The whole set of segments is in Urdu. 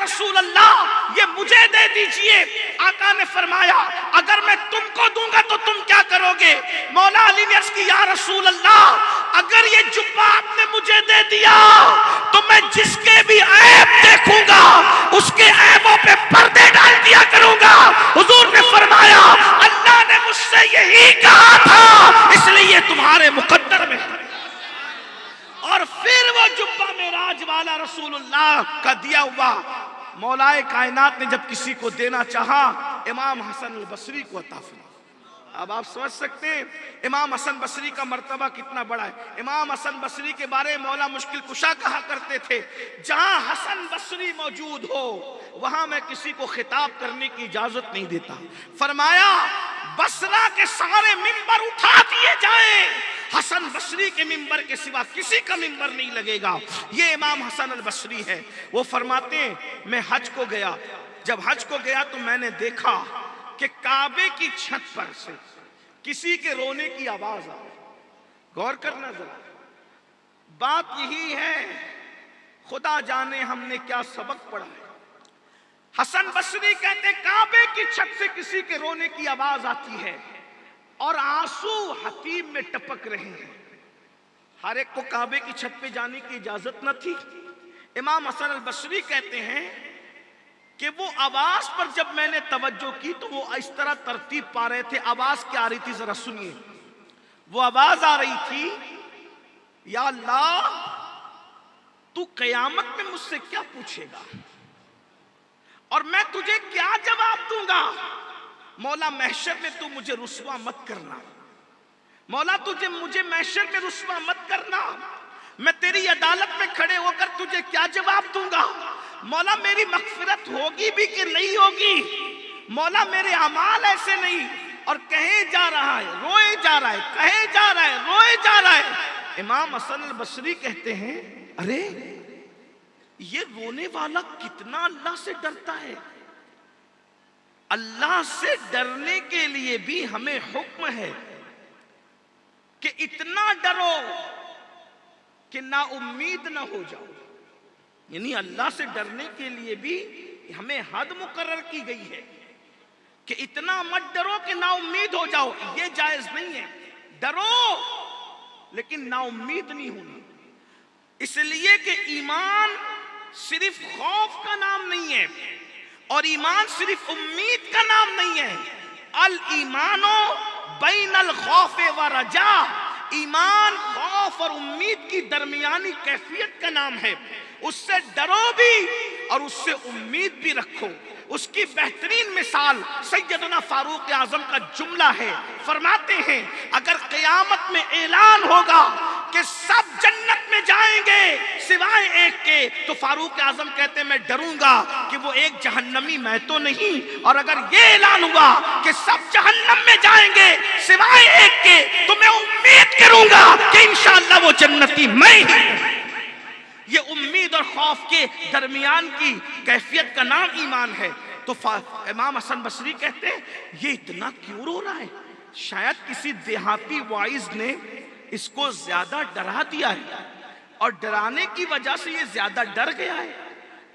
رسول اللہ یہ مجھے دے دیجئے۔ آقا نے فرمایا اگر میں تم کو دوں گا تو تم کیا کرو گے؟ مولا علی نے عرض کی یا رسول اللہ اگر یہ جبہ آپ نے مجھے دے دیا تو میں جس کے بھی عیب دیکھوں گا اس کے عیبوں پہ پردے ڈال دیا کروں گا۔ حضور نے فرمایا اللہ نے مجھ سے یہی کہا تھا اس لیے تمہارے مقدر میں۔ اور پھر وہ جبہ معراج والا رسول اللہ کا دیا ہوا مولا کائنات نے جب کسی کو دینا چاہا امام حسن البصری کو عطا فرمایا۔ اب آپ سمجھ سکتے ہیں امام حسن بصری کا مرتبہ کتنا بڑا ہے۔ امام حسن بصری کے بارے میں مولا مشکل کشا کہا کرتے تھے جہاں حسن بصری موجود ہو وہاں میں کسی کو خطاب کرنے کی اجازت نہیں دیتا۔ فرمایا بصرہ کے سارے ممبر اٹھا دیے جائیں، حسن بصری کے ممبر کے سوا کسی کا ممبر نہیں لگے گا۔ یہ امام حسن البصری ہے۔ وہ فرماتے ہیں میں حج کو گیا، جب حج کو گیا تو میں نے دیکھا کہ کعبے کی چھت پر سے کسی کے رونے کی آواز آ رہی۔ غور کرنا ذرا، بات یہی ہے خدا جانے ہم نے کیا سبق پڑھا ہے۔ حسن بصری کہتے کعبے کی چھت سے کسی کے رونے کی آواز آتی ہے اور آنسو حتیم میں ٹپک رہے ہیں۔ ہر ایک کو کعبے کی چھت پہ جانے کی اجازت نہ تھی۔ امام حسن البصری کہتے ہیں کہ وہ آواز پر جب میں نے توجہ کی تو وہ اس طرح ترتیب پا رہے تھے۔ آواز کیا آ رہی تھی ذرا سنیے۔ وہ آواز آ رہی تھی یا اللہ تو قیامت میں مجھ سے کیا پوچھے گا اور میں تجھے کیا جواب دوں گا؟ مولا محشر میں تو مجھے رسوا مت کرنا، مولا مجھے محشر میں رسوا مت کرنا، میں تیری عدالت میں کھڑے ہو کر تجھے کیا جواب دوں گا؟ مولا میری مغفرت ہوگی بھی کہ نہیں ہوگی؟ مولا میرے اعمال ایسے نہیں۔ اور کہیں جا رہا ہے روئے جا رہا ہے، کہیں جا رہا ہے روئے جا رہا ہے۔ امام حسن البصری کہتے ہیں ارے یہ رونے والا کتنا اللہ سے ڈرتا ہے۔ اللہ سے ڈرنے کے لیے بھی ہمیں حکم ہے کہ اتنا ڈرو کہ نا امید نہ ہو جاؤ۔ یعنی اللہ سے ڈرنے کے لیے بھی ہمیں حد مقرر کی گئی ہے کہ اتنا مت ڈرو کہ نا امید ہو جاؤ، یہ جائز نہیں ہے۔ ڈرو لیکن نا امید نہیں ہونا، اس لیے کہ ایمان صرف خوف کا نام نہیں ہے اور ایمان صرف امید کا نام نہیں ہے۔ الایمان بین الخوف و رجا، ایمان خوف اور امید کی درمیانی کیفیت کا نام ہے۔ اس سے ڈرو بھی اور اس سے امید بھی رکھو۔ اس کی بہترین مثال سیدنا فاروق اعظم کا جملہ ہے، فرماتے ہیں اگر قیامت میں اعلان ہوگا کہ سب جنت میں جائیں گے سوائے ایک کے تو فاروق اعظم کہتے ہیں میں ڈروں گا کہ وہ ایک جہنمی میں تو نہیں، اور اگر یہ اعلان ہوا کہ سب جہنم میں جائیں گے سوائے ایک کے تو میں امید کروں گا کہ انشاءاللہ وہ جنتی میں ہی ہوں۔ یہ امید اور خوف کے درمیان کی کیفیت کا نام ایمان ہے۔ تو امام حسن بصری کہتے ہیں یہ اتنا کیوں رو رہا ہے؟ شاید کسی دیہاتی وائز نے اس کو زیادہ ڈرا دیا ہے اور ڈرانے کی وجہ سے یہ زیادہ ڈر گیا ہے۔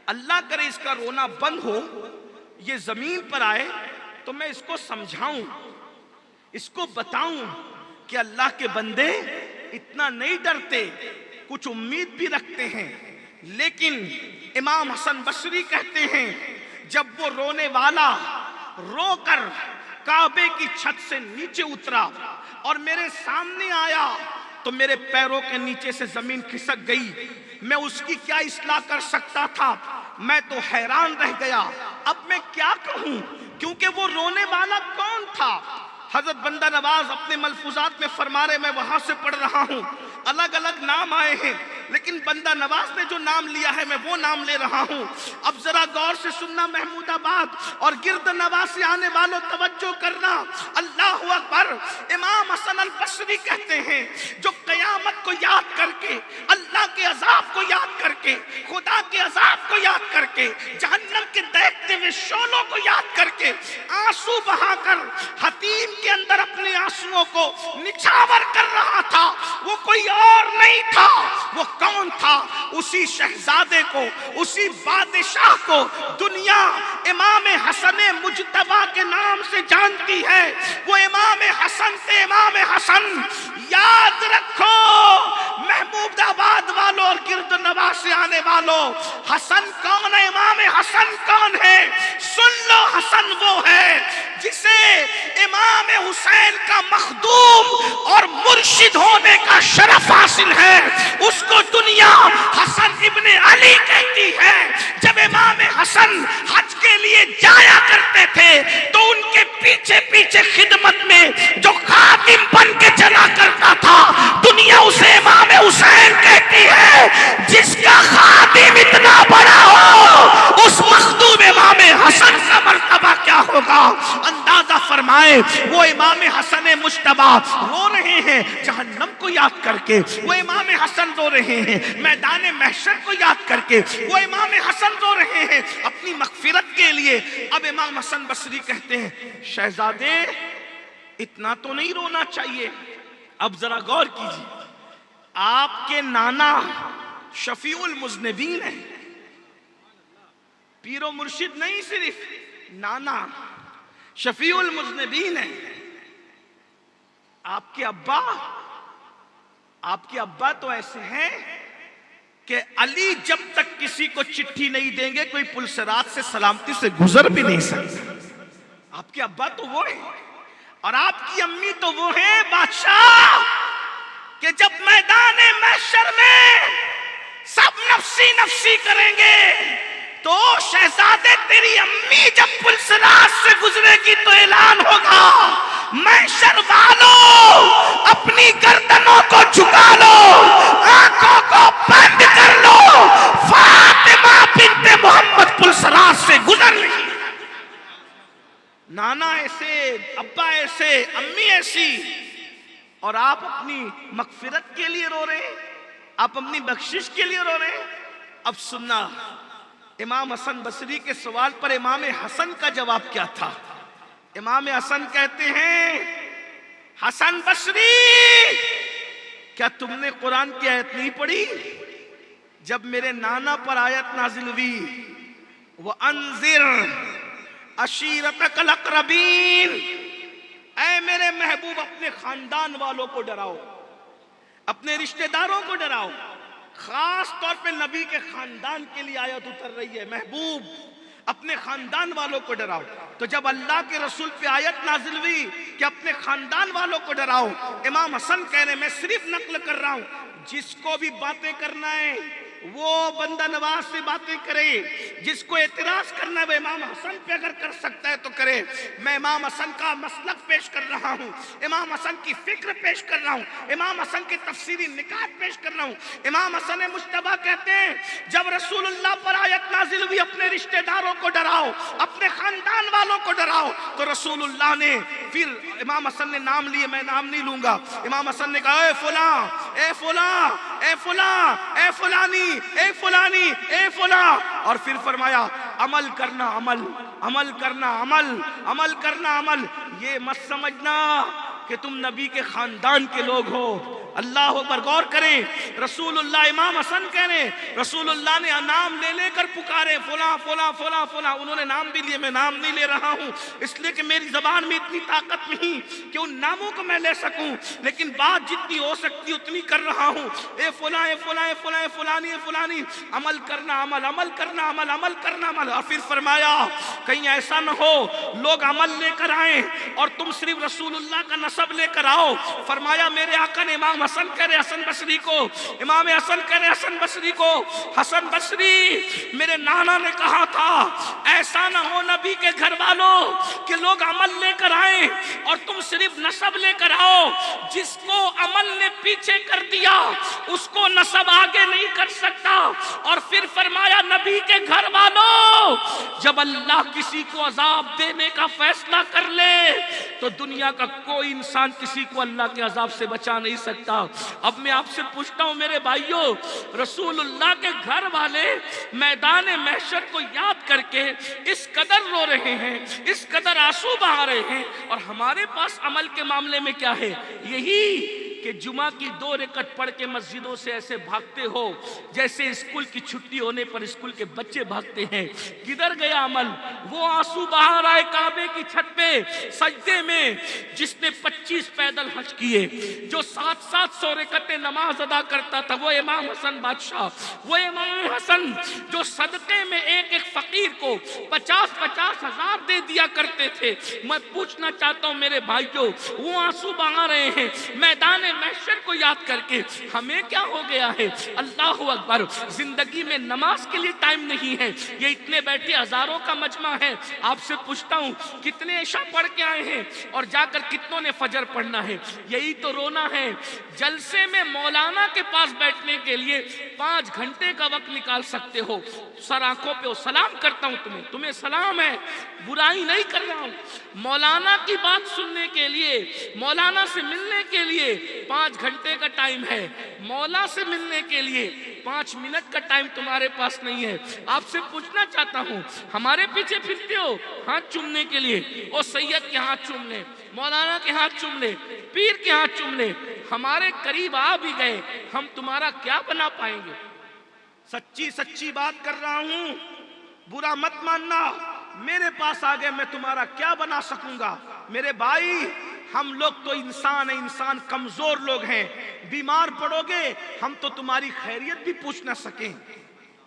اللہ کرے اس کا رونا بند ہو، یہ زمین پر آئے تو میں اس کو سمجھاؤں، اس کو بتاؤں کہ اللہ کے بندے اتنا نہیں ڈرتے، کچھ امید بھی رکھتے ہیں۔ لیکن امام حسن بصری کہتے ہیں جب وہ رونے والا رو کر کعبے کی چھت سے نیچے اترا اور میرے سامنے آیا تو میرے پیروں کے نیچے سے زمین کھسک گئی۔ میں اس کی کیا اصلاح کر سکتا تھا؟ میں تو حیران رہ گیا، اب میں کیا کہوں؟ کیونکہ وہ رونے والا کون تھا؟ حضرت بندہ نواز اپنے ملفوظات میں فرما رہے، میں وہاں سے پڑھ رہا ہوں، الگ الگ نام آئے ہیں لیکن بندہ نواز نے جو نام لیا ہے میں وہ نام لے رہا ہوں۔ اب ذرا غور سے سننا محمود آباد اور گرد نواز سے آنے والوں توجہ کرنا۔ اللہ اکبر۔ امام حسن البصری کہتے ہیں جو قیامت کو یاد کر کے، اللہ کے عذاب کو یاد کر کے، خدا کے عذاب کو یاد کر کے، جہنم جہنم کے دہتے ہوئے شعلوں کو یاد کر کے آنسو بہا کر حتیم کے اندر اپنے آنسوؤں کو نچھاور کر رہا تھا، وہ کوئی اور نہیں تھا، وہ کون تھا؟ اسی شہزادے کو، اسی بادشاہ کو دنیا امام حسن مجتبی کے نام سے جانتی ہے۔ وہ امام حسن سے امام حسن، یاد رکھو محمود آباد والوں اور گرد نواح سے آنے والوں، حسن کون ہے؟ امام حسن کون ہے؟ سن لو، حسن وہ ہے جسے امام حسین کا مخدوم اور مرشد ہونے کا شرف حاصل ہے، اس کو دنیا حسن ابن علی کہتی ہے۔ جب امام حسن حج کے لیے جایا کرتے تھے تو ان کے پیچھے پیچھے خدمت میں جو خادم بن کے چلا کرتا تھا، دنیا اسے امام حسین کہتی ہے۔ جس کا خادم اتنا بڑا ہو، اس مخدوم امام حسن کا مرتبہ کیا ہوگا؟ اندازہ فرمائے، وہ امام حسن مجتبی رو رہے ہیں جہنم کو یاد کر کے، وہ امام حسن رو رہے ہیں میدان محشر کو یاد کر کے، وہ امام حسن رو رہے ہیں اپنی مغفرت کے لیے۔ اب امام حسن بصری کہتے ہیں شہزادے اتنا تو نہیں رونا چاہیے۔ اب ذرا غور کیجیے، آپ کے نانا شفیع المذنبین ہیں، پیر و مرشد نہیں، صرف نانا شفیع المذنبین ہیں۔ آپ کے ابا تو ایسے ہیں کہ علی جب تک کسی کو چٹھی نہیں دیں گے کوئی پلسرات سے سلامتی سے گزر بھی نہیں سکتا۔ آپ کے ابا تو وہ ہیں، اور آپ کی امی تو وہ ہیں بادشاہ کہ جب میدان محشر میں سب نفسی نفسی کریں گے تو شہزادے تیری امی جب پلسرات سے گزرے گی تو اعلان ہوگا محشر والوں اپنی گردنوں کو جھکا لو، آنکھوں کو بند کر لو، فاطمہ بنت محمد پلسرات سے گزر رہی۔ نانا ایسے، ابا ایسے، امی ایسی، اور آپ اپنی مغفرت کے لیے رو رہے ہیں، آپ اپنی بخشش کے لیے رو رہے ہیں۔ اب سننا امام حسن بصری کے سوال پر امام حسن کا جواب کیا تھا۔ امام حسن کہتے ہیں حسن بصری کیا تم نے قرآن کی آیت نہیں پڑھی جب میرے نانا پر آیت نازل ہوئی وَأَنذِرْ عَشِيرَتَكَ الْأَقْرَبِينَ، اے میرے محبوب اپنے خاندان والوں کو ڈراؤ، اپنے رشتہ داروں کو ڈراؤ۔ خاص طور پہ نبی کے خاندان کے لیے آیت اتر رہی ہے، محبوب اپنے خاندان والوں کو ڈراؤ۔ تو جب اللہ کے رسول پہ آیت نازل ہوئی کہ اپنے خاندان والوں کو ڈراؤ، امام حسن کہہ رہے ہیں میں صرف نقل کر رہا ہوں، جس کو بھی باتیں کرنا ہے وہ بندہ نواز سے باتیں کرے، جس کو اعتراض کرنا ہے وہ امام حسن پہ اگر کر سکتا ہے تو کرے۔ میں امام حسن کا مسلک پیش کر رہا ہوں، امام حسن کی فکر پیش کر رہا ہوں، امام حسن کی تفسیری نکات پیش کر رہا ہوں۔ امام حسن مجتبی کہتے ہیں جب رسول اللہ پر آیت نازل ہوئی اپنے رشتہ داروں کو ڈراؤ، اپنے خاندان والوں کو ڈراؤ، تو رسول اللہ نے پھر امام حسن نے نام لیے، میں نام نہیں لوں گا، امام حسن نے کہا اے فلاں، اے فلاں، اے فلاں، اے فلانی، اے فلانی، اے فلاں، اور پھر فرمایا عمل کرنا، عمل، عمل کرنا، عمل، عمل کرنا، عمل۔ یہ مت سمجھنا کہ تم نبی کے خاندان کے لوگ ہو۔ اللہ اکبر، غور کریں، رسول اللہ، امام حسن کہہ رہے ہیں رسول اللہ نے نام لے لے کر پکارے فلاں فلاں فلاں فلاں، انہوں نے نام بھی لیے، میں نام نہیں لے رہا ہوں اس لیے کہ میری زبان میں اتنی طاقت نہیں کہ ان ناموں کو میں لے سکوں، لیکن بات جتنی ہو سکتی اتنی کر رہا ہوں۔ اے فلاں، اے فلاں، اے فلاں، اے فلانی، اے فلانی، عمل کرنا، عمل، عمل کرنا، عمل، عمل کرنا، عمل۔ اور پھر فرمایا کہیں ایسا نہ ہو لوگ عمل لے کر آئیں اور تم صرف رسول اللہ کا نسب لے کر آؤ۔ فرمایا میرے آقا نے، امام حسن کہہ رہے حسن بصری کو، امام حسن کہہ رہے حسن بصری کو، حسن بصری میرے نانا نے کہا تھا ایسا نہ ہو نبی کے گھر والوں کہ لوگ عمل لے کر آئیں اور تم صرف نسب لے کر آؤ۔ جس کو عمل نے پیچھے کر دیا اس کو نسب آگے نہیں کر سکتا۔ اور پھر فرمایا نبی کے گھر والوں جب اللہ کسی کو عذاب دینے کا فیصلہ کر لے تو دنیا کا کوئی انسان کسی کو اللہ کے عذاب سے بچا نہیں سکتا۔ اب میں آپ سے پوچھتا ہوں میرے بھائیوں، رسول اللہ کے گھر والے میدان محشر کو یاد کر کے اس قدر رو رہے ہیں، اس قدر آنسو بہا رہے ہیں، اور ہمارے پاس عمل کے معاملے میں کیا ہے؟ یہی کہ جمعہ کی 2 رکعت پڑھ کے مسجدوں سے ایسے بھاگتے ہو جیسے اسکول کی چھٹی ہونے پر اسکول کے بچے بھاگتے ہیں۔ کدھر گیا عمل؟ وہ آنسو بہا رہا ہے کعبے کی چھت پہ سجدے میں، جس نے 25 پیدل حج کیے، جو 700 رکعتیں نماز ادا کرتا تھا، وہ امام حسن بادشاہ، وہ امام حسن جو صدقے میں ایک ایک فقیر کو 50-50 ہزار دے دیا کرتے تھے۔ میں پوچھنا چاہتا ہوں میرے بھائیوں، وہ آنسو بہا رہے ہیں میدان محشر کو یاد کر کے، ہمیں کیا ہو گیا ہے؟ اللہ اکبر، زندگی میں نماز کے لیے ٹائم نہیں ہے۔ یہ اتنے بیٹھے ہزاروں کا مجمع ہے، آپ سے پوچھتا ہوں کتنے عشاء پڑھ کے آئے ہیں اور جا کر کتنوں نے فجر پڑھنا ہے؟ یہی تو رونا ہے۔ جلسے میں مولانا کے پاس بیٹھنے کے لیے 5 گھنٹے کا وقت نکال سکتے ہو، سر آنکھوں پہ سلام کرتا ہوں تمہیں سلام ہے، برائی نہیں کر رہا ہوں۔ مولانا کی بات سننے کے لیے، مولانا سے ملنے کے لیے 5 گھنٹے کا ٹائم ہے، مولا سے ملنے کے لیے 5 منٹ کا ٹائم تمہارے پاس نہیں ہے۔ آپ سے پوچھنا چاہتا ہوں، ہمارے پیچھے پھرتے ہو ہاتھ چومنے کے لیے، او سید کے ہاتھ چوم لے، مولانا کے ہاتھ چوم لے، پیر کے ہاتھ چوم لے، ہمارے قریب آ بھی گئے، ہم تمہارا کیا بنا پائیں گے؟ سچی بات کر رہا ہوں، برا مت ماننا، میرے پاس آ گئے میں تمہارا کیا بنا سکوں گا؟ میرے بھائی، ہم لوگ تو انسان ہیں، انسان کمزور لوگ ہیں، بیمار پڑو گے ہم تو تمہاری خیریت بھی پوچھ نہ سکیں،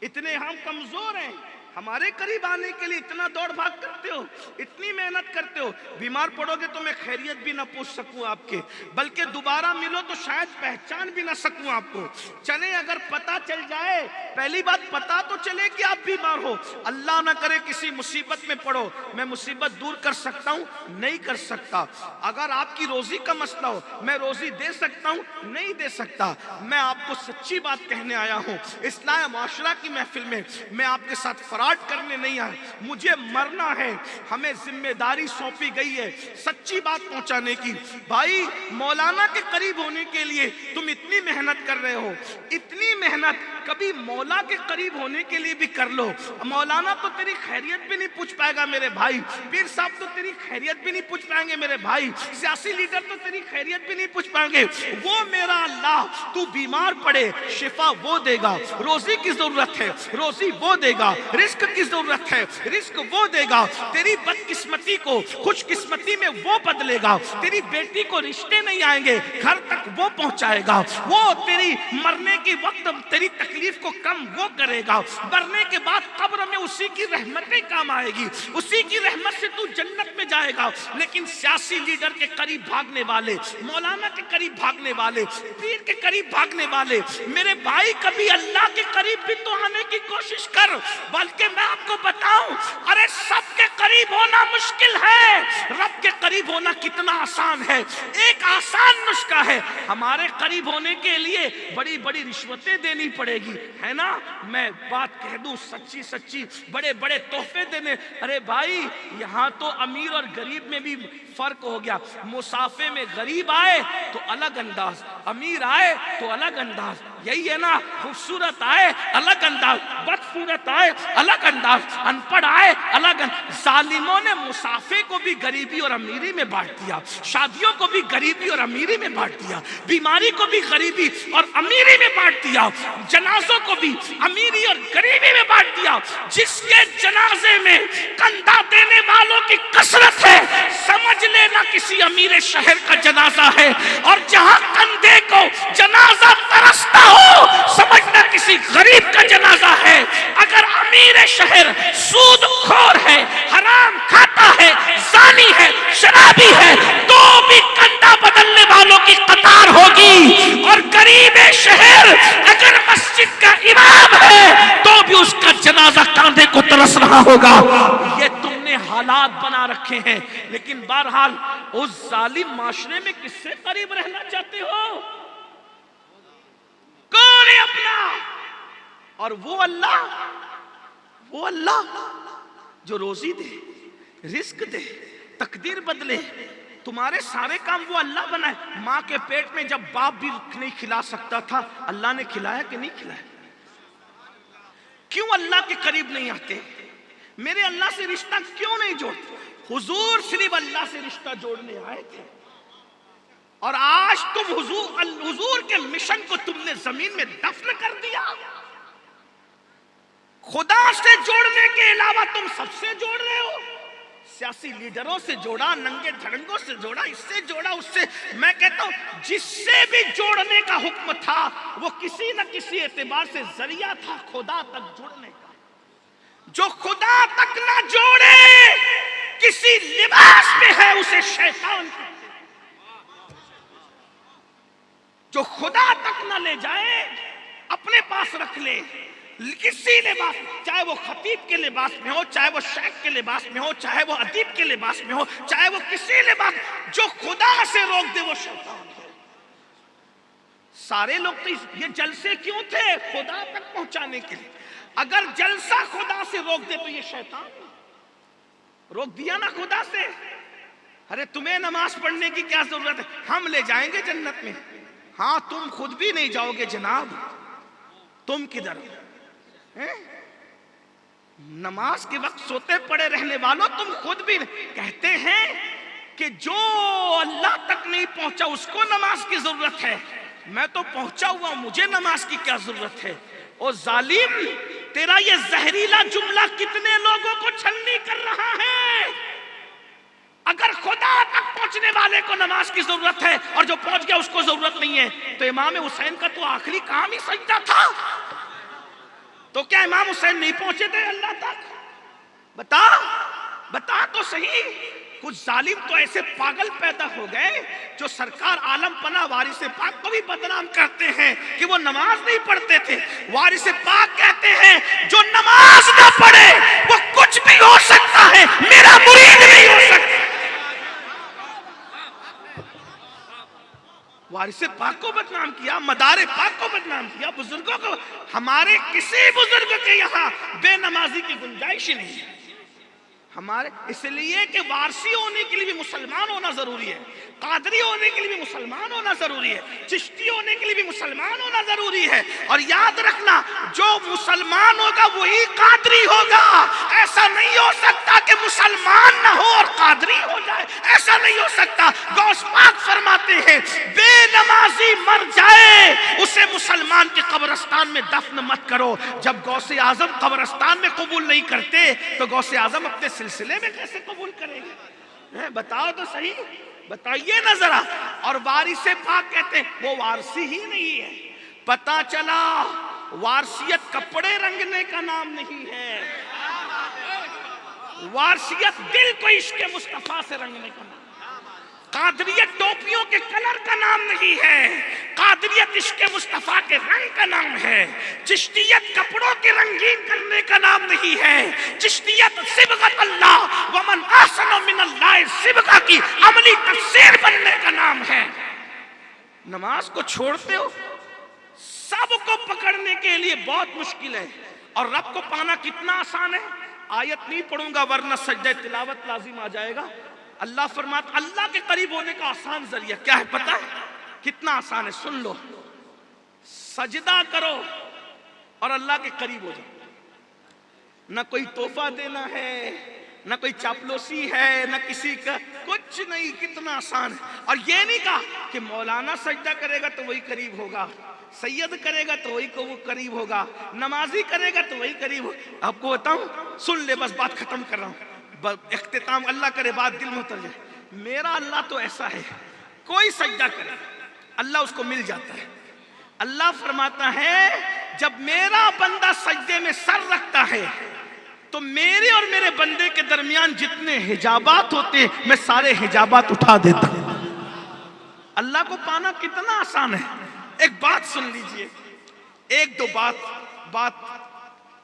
اتنے ہم کمزور ہیں۔ ہمارے قریب آنے کے لیے اتنا دوڑ بھاگ کرتے ہو، اتنی محنت کرتے ہو، بیمار پڑو گے تو میں خیریت بھی نہ پوچھ سکوں آپ کے، بلکہ دوبارہ ملو تو شاید پہچان بھی نہ سکوں آپ کو۔ چلیں اگر پتہ چل جائے، پہلی بات پتہ تو چلے کہ آپ بیمار ہو، اللہ نہ کرے کسی مصیبت میں پڑو، میں مصیبت دور کر سکتا ہوں؟ نہیں کر سکتا۔ اگر آپ کی روزی کا مسئلہ ہو، میں روزی دے سکتا ہوں؟ نہیں دے سکتا۔ میں آپ کو سچی بات کہنے آیا ہوں، اصلاح معاشرہ کی محفل میں میں آپ کے ساتھ فراڈ کرنے نہیں آیا، مجھے مرنا ہے، ہمیں ذمہ داری سونپی گئی ہے سچی بات پہنچانے کی۔ بھائی، مولانا کے قریب ہونے کے لیے تم اتنی محنت کر رہے ہو، اتنی محنت کبھی مولا کے قریب ہونے کے لیے بھی کر لو۔ مولانا تو تیری خیریت بھی نہیں پوچھ پائے گا میرے بھائی، پیر صاحب تو تیری خیریت بھی نہیں پوچھ پائیں گے میرے بھائی، سیاسی لیڈر تو تیری خیریت بھی نہیں پوچھ پائیں گے۔ وہ میرا اللہ، تو بیمار پڑے شفا وہ دے گا، روزی کی ضرورت ہے روزی وہ دے گا، رزق کی ضرورت ہے رزق وہ دے گا، تیری بدقسمتی کو خوش قسمتی میں وہ بدلے گا، تیری بیٹی کو رشتے نہیں آئیں گے گھر تک وہ پہنچائے گا، وہ تیری مرنے کے وقت تیری تکلیف کو کم وہ کرے گا، مرنے کے بعد قبر میں اسی کی رحمتیں کام آئے گی، اسی کی رحمت سے تو جنت میں جائے گا۔ لیکن سیاسی لیڈر کے قریب بھاگنے والے، مولانا کے قریب بھاگنے والے، پیر کے قریب بھاگنے والے، میرے بھائی کبھی اللہ کے قریب بھی تو آنے کی کوشش کر۔ بلکہ میں آپ کو بتاؤں، ارے سب کے قریب ہونا مشکل ہے، رب کے قریب ہونا کتنا آسان ہے۔ ایک آسان نسخہ ہے، ہمارے قریب ہونے کے لیے بڑی بڑی رشوتیں دینی پڑے گی، ہے نا؟ میں بات کہہ دوں سچی بڑے بڑے تحفے دینے، ارے بھائی یہاں تو امیر اور غریب میں بھی فرق ہو گیا۔ مسافے میں غریب آئے تو الگ انداز، امیر آئے تو الگ انداز، یہی ہے نا؟ خوبصورت آئے الگ انداز، بدصورت آئے الگ انداز، ان پڑھ آئے الگ انداز۔ ظالموں نے مسافے کو بھی غریبی اور امیری میں بانٹ دیا، شادیوں کو بھی غریبی اور امیری میں بانٹ دیا، بیماری کو بھی غریبی اور امیری میں بانٹ دیا، جنازوں کو بھی امیری اور غریبی میں بانٹ دیا۔ جس کے جنازے میں کندھا دینے والوں کی کثرت ہے، سمجھ لینا کسی امیر شہر کا جنازہ ہے، اور جہاں کندھے کو جنازہ ترستا ہو سمجھنا کسی غریب کا جنازہ ہے۔ اگر امیر شہر سود خور ہے، حرام کھاتا ہے، زانی ہے، شرابی ہے، تو بھی کندھا بدلنے والوں کی قطار ہوگی، اور غریب شہر اگر مسجد کا امام ہے تو بھی اس کا جنازہ کاندھے کو ترس رہا ہوگا۔ یہ تم نے حالات بنا رکھے ہیں، لیکن بہرحال اس ظالم معاشرے میں کس سے قریب رہنا چاہتے ہو؟ کون ہے اپنا؟ اور وہ اللہ جو روزی دے، رزق دے، تقدیر بدلے، تمہارے سارے کام وہ اللہ بنائے۔ ماں کے پیٹ میں جب باپ بھی نہیں کھلا سکتا تھا، اللہ نے کھلایا کہ نہیں کھلایا؟ کیوں اللہ کے قریب نہیں آتے؟ میرے اللہ سے رشتہ کیوں نہیں جوڑتے؟ حضور صرف اللہ سے رشتہ جوڑنے آئے تھے، اور آج تم حضور کے مشن کو تم نے زمین میں دفن کر دیا۔ خدا سے جوڑنے کے علاوہ تم سب سے جوڑ رہے ہو، سیاسی لیڈروں سے جوڑا، ننگے دھڑنگوں سے جوڑا، اس سے جوڑا، اس سے۔ میں کہتا ہوں جس سے بھی جوڑنے کا حکم تھا وہ کسی نہ کسی اعتبار سے ذریعہ تھا خدا تک جڑنے کا۔ جو خدا تک نہ جوڑے، کسی لباس میں ہے، اسے شیطان کہتے ہیں۔ جو خدا تک نہ لے جائے، اپنے پاس رکھ لے کسی لباس، چاہے وہ خطیب کے لباس میں ہو، چاہے وہ شیخ کے لباس میں ہو، چاہے وہ ادیب کے لباس میں ہو، چاہے وہ کسی لباس، جو خدا سے روک دے وہ شیطان ہے۔ سارے لوگ تو یہ جلسے کیوں تھے؟ خدا تک پہنچانے کے لیے۔ اگر جلسہ خدا سے روک دے تو یہ شیطان روک دیا نا خدا سے۔ ارے تمہیں نماز پڑھنے کی کیا ضرورت ہے؟ ہم لے جائیں گے جنت میں۔ ہاں تم خود بھی نہیں جاؤ گے جناب، تم کدھر؟ نماز کے وقت سوتے پڑے رہنے والوں، تم خود بھی کہتے ہیں کہ جو اللہ تک نہیں پہنچا اس کو نماز کی ضرورت ہے، میں تو پہنچا ہوا، مجھے نماز کی کیا ضرورت ہے؟ او ظالم، تیرا یہ زہریلا جملہ کتنے لوگوں کو چھلنی کر رہا ہے۔ اگر خدا تک پہنچنے والے کو نماز کی ضرورت ہے اور جو پہنچ گیا اس کو ضرورت نہیں ہے، تو امام حسین کا تو آخری کام ہی سجدہ تھا۔ تو کیا امام حسین نہیں پہنچے تھے اللہ تک؟ بتا تو صحیح۔ کچھ ظالم تو ایسے پاگل پیدا ہو گئے جو سرکار عالم پناہ وارث پاک کو بھی بدنام کرتے ہیں کہ وہ نماز نہیں پڑھتے تھے۔ وارث پاک کہتے ہیں جو نماز نہ پڑھے وہ کچھ بھی ہو سکتا ہے، میرا مرید نہیں ہو سکتا۔ وارث پاک کو بدنام کیا، مدار پاک کو بدنام کیا، بزرگوں کو۔ ہمارے کسی بزرگ کے یہاں بے نمازی کی گنجائش ہی نہیں ہے۔ ہمارے اس لیے کہ وارثی ہونے کے لیے بھی مسلمان ہونا ضروری ہے، قادری ہونے کے لیے بھی مسلمان ہونا ضروری ہے، چشتی ہونے کے لیے بھی مسلمان ہونا ضروری ہے۔ اور یاد رکھنا، جو مسلمان ہوگا وہی قادری ہوگا۔ ایسا نہیں ہو سکتا کہ مسلمان نہ ہو اور قادری ہو جائے، ایسا نہیں ہو سکتا۔ غوث پاک فرماتے ہیں بے نمازی مر جائے اسے مسلمان کے قبرستان میں دفن مت کرو۔ جب غوث اعظم قبرستان میں قبول نہیں کرتے تو غوث اعظم اپنے سلسلے میں کیسے قبول کریں گے؟ بتاؤ تو صحیح، بتائیے نا ذرا۔ اور وارث پاک کہتے ہیں وہ وارثی ہی نہیں ہے۔ پتا چلا وارثیت کپڑے رنگنے کا نام نہیں ہے، وارثیت دل کو عشق مصطفیٰ سے رنگنے کا نام۔ قادریت ٹوپیوں کے کلر کا نام نہیں ہے، قادریت عشق مصطفیٰ کے رنگ کا نام ہے۔ چشتیت کپڑوں کے رنگین کرنے کا نام نہیں ہے، چشتیت صبغت اللہ ومن احسن من اللہ صبغہ کی عملی تفسیر بننے کا نام ہے۔ نماز کو چھوڑتے ہو، سب کو پکڑنے کے لیے بہت مشکل ہے، اور رب کو پانا کتنا آسان ہے۔ آیت نہیں پڑھوں گا ورنہ سجدہ تلاوت لازم آ جائے گا۔ اللہ فرماتا اللہ کے قریب ہونے کا آسان ذریعہ کیا ہے پتہ ہے؟ کتنا آسان ہے، سن لو۔ سجدہ کرو اور اللہ کے قریب ہو جاؤ۔ نہ کوئی تحفہ دینا ہے، نہ کوئی چاپلوسی ہے، نہ کسی کا کچھ نہیں، کتنا آسان ہے۔ اور یہ نہیں کہا کہ مولانا سجدہ کرے گا تو وہی قریب ہوگا، سید کرے گا تو وہی قریب ہوگا، نمازی کرے گا تو وہی قریب ہوگا۔ آپ کو بتاؤں، سن لے، بس بات ختم کر رہا ہوں، اختتام اللہ کرے بات دل میں اتر جائے۔ میرا اللہ تو ایسا ہے، کوئی سجدہ کرے اللہ اس کو مل جاتا ہے۔ اللہ فرماتا ہے جب میرا بندہ سجدے میں سر رکھتا ہے تو میرے اور میرے بندے کے درمیان جتنے حجابات ہوتے ہیں میں سارے حجابات اٹھا دیتا ہوں۔ اللہ کو پانا کتنا آسان ہے۔ ایک بات سن لیجئے، ایک دو بات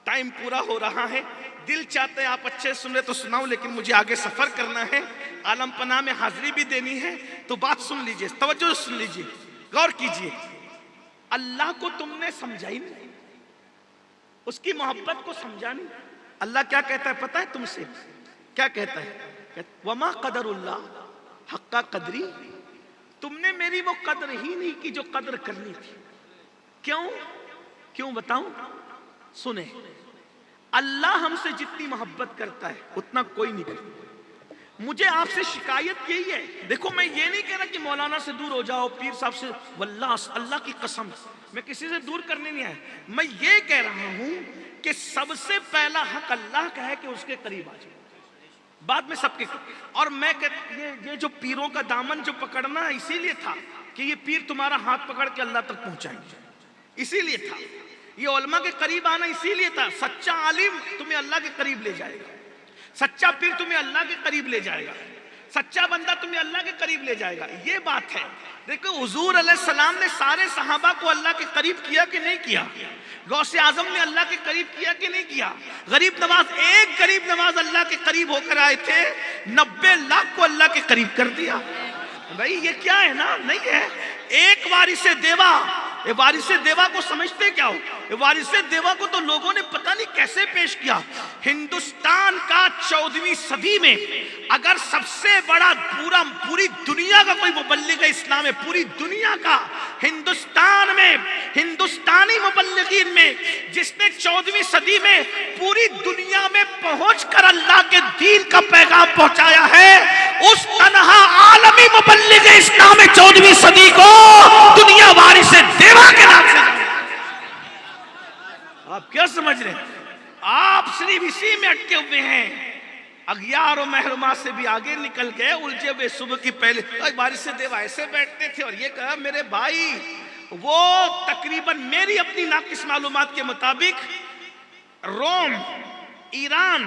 ٹائم پورا ہو رہا ہے، دل چاہتے ہیں آپ اچھے سن رہے تو سناؤں، لیکن مجھے آگے سفر کرنا ہے، عالم پناہ میں حاضری بھی دینی ہے، تو بات سن لیجئے، توجہ سن لیجئے، غور کیجئے۔ اللہ کو تم نے سمجھا ہی نہیں، اس کی محبت کو سمجھا نہیں، اللہ کیا کہتا ہے پتہ ہے تم سے؟ کیا کہتا ہے؟ وما قدر اللہ حق قدری، تم نے میری وہ قدر ہی نہیں کی جو قدر کرنی تھی۔ کیوں بتاؤں؟ سنیں، اللہ ہم سے جتنی محبت کرتا ہے اتنا کوئی نہیں کرتا۔ مجھے آپ سے شکایت یہی ہے، دیکھو میں یہ نہیں کہہ رہا کہ مولانا سے دور ہو جاؤ، پیر صاحب سے، واللہ اللہ کی قسم میں کسی سے دور کرنے نہیں آیا، میں یہ کہہ رہا ہوں کہ سب سے پہلا حق اللہ کا ہے کہ اس کے قریب آ جائے، بعد میں سب کے۔ اور میں یہ جو پیروں کا دامن جو پکڑنا اسی لیے تھا کہ یہ پیر تمہارا ہاتھ پکڑ کے اللہ تک پہنچائیں گے، اسی لیے تھا یہ علماء کے قریب آنا، اسی لیے تھا۔ سچا عالم تمہیں اللہ کے قریب لے جائے گا، سچا پیر تمہیں اللہ کے قریب لے جائے گا، سچا بندہ تمہیں اللہ کے قریب لے جائے گا، یہ بات ہے۔ دیکھو حضور علیہ السلام نے سارے صحابہ کو اللہ کے قریب کیا کہ نہیں کیا؟ غوث اعظم نے اللہ کے قریب کیا کہ نہیں کیا؟ غریب نواز، ایک غریب نواز اللہ کے قریب ہو کر آئے تھے، 90 لاکھ کو اللہ کے قریب کر دیا۔ بھائی یہ کیا ہے نا؟ نہیں ہے ایک وارث دیوا۔ یہ وارث دیوا کو سمجھتے کیا ہو؟ یہ وارث دیوا کو تو لوگوں نے پتہ نہیں کیسے پیش کیا۔ ہندوستان کا 14ویں صدی میں اگر سب سے بڑا پوری دنیا کا کوئی مبلغ اسلام ہے، پوری دنیا کا، ہندوستان میں ہندوستانی مبلغین میں جس نے 14ویں صدی میں پوری دنیا میں پہنچ کر اللہ کے دین کا پیغام پہنچایا ہے، اس تنہا عالمی مبلغ اسلام 14ویں صدی کو دنیا وارث دیوا کے نام سے جانتے ہیں۔ آپ کیا سمجھ رہے ہیں؟ آپ صرف اسی میں اٹکے ہوئے ہیں، اغیار و محرومات سے بھی آگے نکل گئے، الجھے ہوئے صبح کی پہلے وارث دیوا ایسے بیٹھتے تھے۔ اور یہ کہا میرے بھائی، وہ تقریباً میری اپنی ناقص معلومات کے مطابق روم، ایران،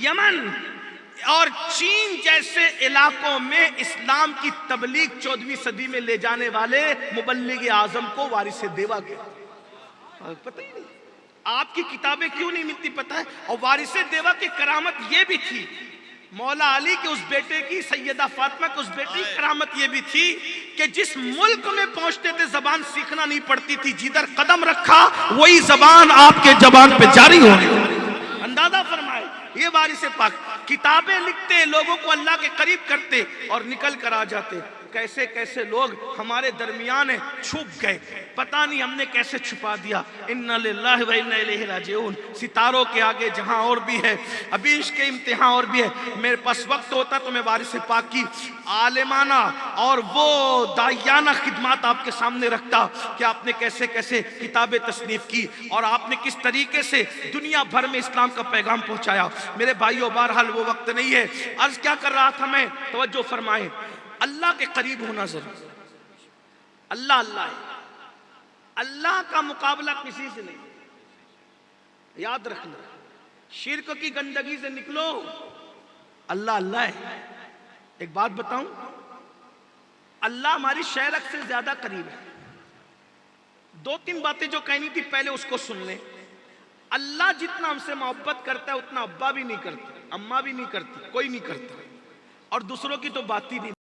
یمن اور چین جیسے علاقوں میں اسلام کی تبلیغ 14ویں صدی میں لے جانے والے مبلغ اعظم کو وارث دیوا کہتے ہیں۔ پتہ ہی نہیں آپ کی کتابیں کیوں نہیں ملتی پتہ ہے؟ اور وارث دیوا کی کرامت یہ بھی تھی، مولا علی کے اس بیٹے کی، سیدہ فاطمہ کے اس بیٹے کی کرامت یہ بھی تھی کہ جس ملک میں پہنچتے تھے زبان سیکھنا نہیں پڑتی تھی، جدھر قدم رکھا وہی زبان آپ کے زبان پہ جاری ہو گئی۔ اندازہ فرمائے، یہ وارث پاک کتابیں لکھتے، لوگوں کو اللہ کے قریب کرتے اور نکل کر آ جاتے۔ کیسے کیسے لوگ ہمارے درمیان چھپ گئے، پتہ نہیں ہم نے کیسے چھپا دیا۔ انا للہ و انا الیہ راجعون۔ ستاروں کے آگے جہاں اور بھی ہے، ابھی عشق کے امتحان اور بھی ہے۔ میرے پاس وقت ہوتا تو میں وارث پاک کی عالمانہ اور وہ داعیانہ خدمات آپ کے سامنے رکھتا کہ آپ نے کیسے کیسے کتابیں تصنیف کی اور آپ نے کس طریقے سے دنیا بھر میں اسلام کا پیغام پہنچایا۔ میرے بھائیوں، بہرحال وہ وقت نہیں ہے۔ عرض کیا کر رہا تھا میں؟ توجہ فرمائیں، اللہ کے قریب ہونا ضروری۔ اللہ اللہ ہے، اللہ کا مقابلہ کسی سے نہیں۔ یاد رکھنا، شرک کی گندگی سے نکلو، اللہ اللہ ہے۔ ایک بات بتاؤں، اللہ ہماری شہرک سے زیادہ قریب ہے۔ 2-3 باتیں جو کہنی تھی پہلے اس کو سن لیں۔ اللہ جتنا ہم سے محبت کرتا ہے اتنا ابا بھی نہیں کرتا، اماں بھی نہیں کرتی، کوئی نہیں کرتا، اور دوسروں کی تو بات ہی نہیں۔